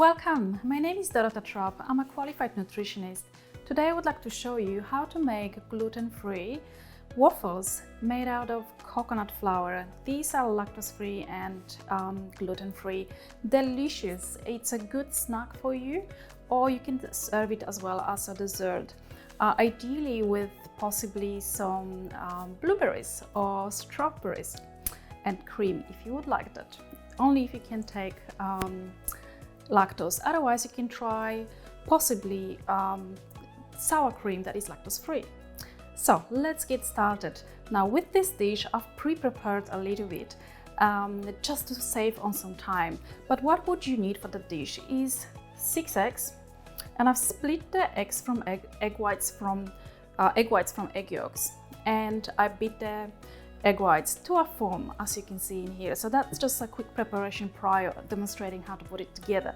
Welcome, my name is Dorota Trapp. I'm a qualified nutritionist. Today I would like to show you how to make gluten-free waffles made out of coconut flour. These are lactose-free and gluten-free. Delicious. It's a good snack for you, or you can serve it as well as a dessert. Ideally with possibly some blueberries or strawberries and cream if you would like that. Only if you can take lactose. Otherwise, you can try possibly sour cream that is lactose free. So let's get started. Now with this dish, I've pre-prepared a little bit just to save on some time. But what would you need for the dish is 6 eggs, and I've split the eggs from egg whites from egg yolks, and I beat the egg whites to a foam, as you can see in here. So that's just a quick preparation prior, demonstrating how to put it together.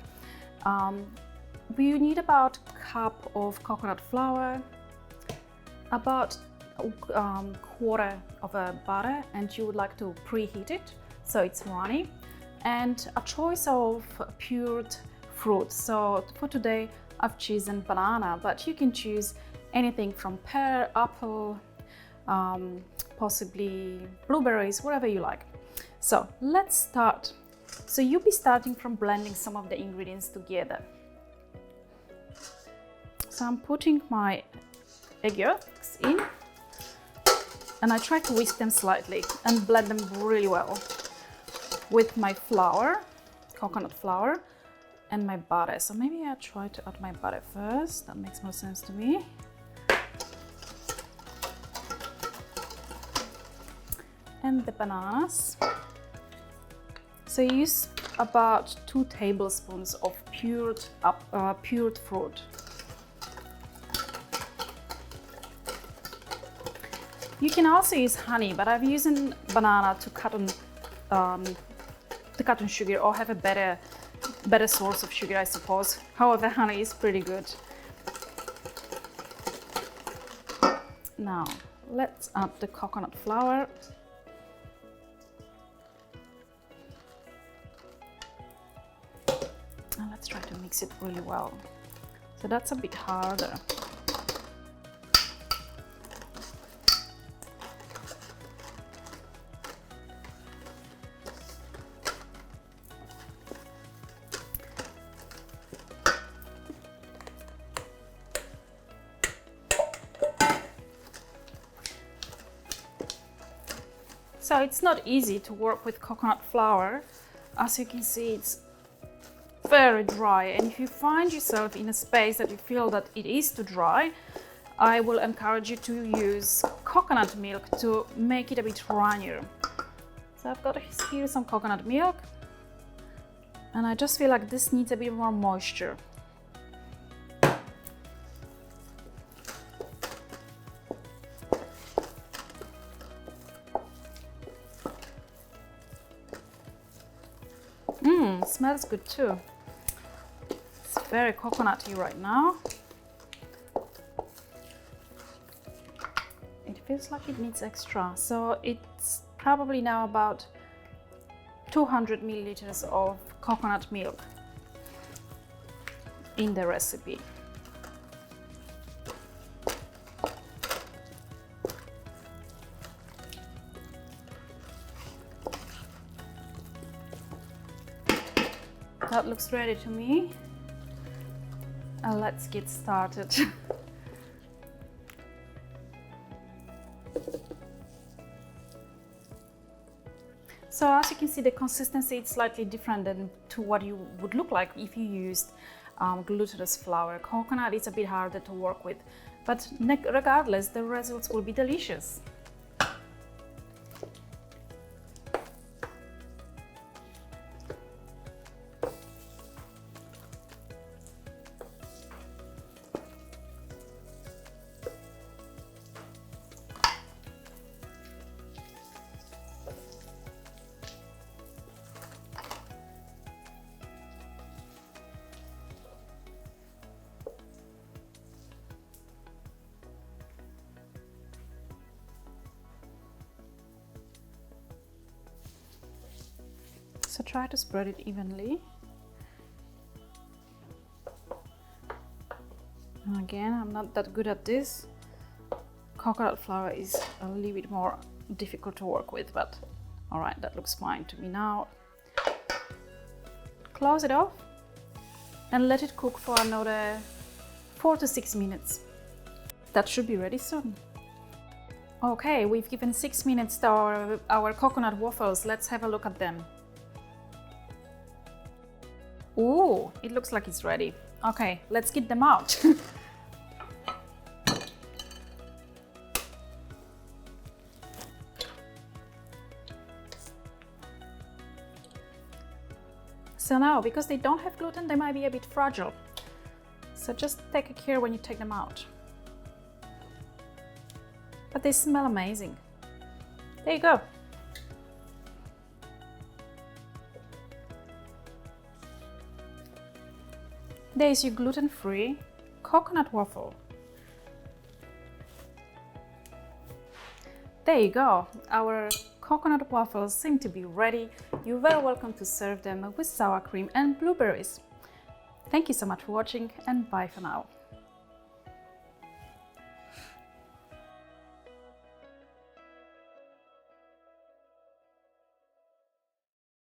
We need about a cup of coconut flour, about quarter of a butter, and you would like to preheat it so it's runny, and a choice of pured fruit. So for today I've chosen banana, but you can choose anything from pear, apple, possibly blueberries, whatever you like. So let's start. So you'll be starting from blending some of the ingredients together. So I'm putting my egg yolks in, and I try to whisk them slightly and blend them really well with my flour, coconut flour, and my butter. So maybe I'll try to add my butter first. That makes more sense to me. And the bananas. So you use about 2 tablespoons of pured fruit. You can also use honey, but I've used banana to cut on sugar, or have a better source of sugar, I suppose. However, honey is pretty good. Now let's add the coconut flour. And let's try to mix it really well. So that's a bit harder. So it's not easy to work with coconut flour. As you can see, it's very dry, and if you find yourself in a space that you feel that it is too dry, I will encourage you to use coconut milk to make it a bit runnier. So I've got here some coconut milk, and I just feel like this needs a bit more moisture. Smells good too. It's very coconutty right now. It feels like it needs extra. So it's probably now about 200 milliliters of coconut milk in the recipe. That looks ready to me. Let's get started. So as you can see, the consistency is slightly different than to what you would look like if you used glutinous flour. Coconut is a bit harder to work with, but regardless, the results will be delicious. So try to spread it evenly. And again, I'm not that good at this. Coconut flour is a little bit more difficult to work with, but all right, that looks fine to me now. Close it off and let it cook for another 4 to 6 minutes. That should be ready soon. Okay, we've given 6 minutes to our coconut waffles. Let's have a look at them. Ooh, it looks like it's ready. Okay, let's get them out. So now, because they don't have gluten, they might be a bit fragile. So just take care when you take them out. But they smell amazing. There you go. There's your gluten-free coconut waffle. There you go. Our coconut waffles seem to be ready. You're very welcome to serve them with sour cream and blueberries. Thank you so much for watching, and bye for now.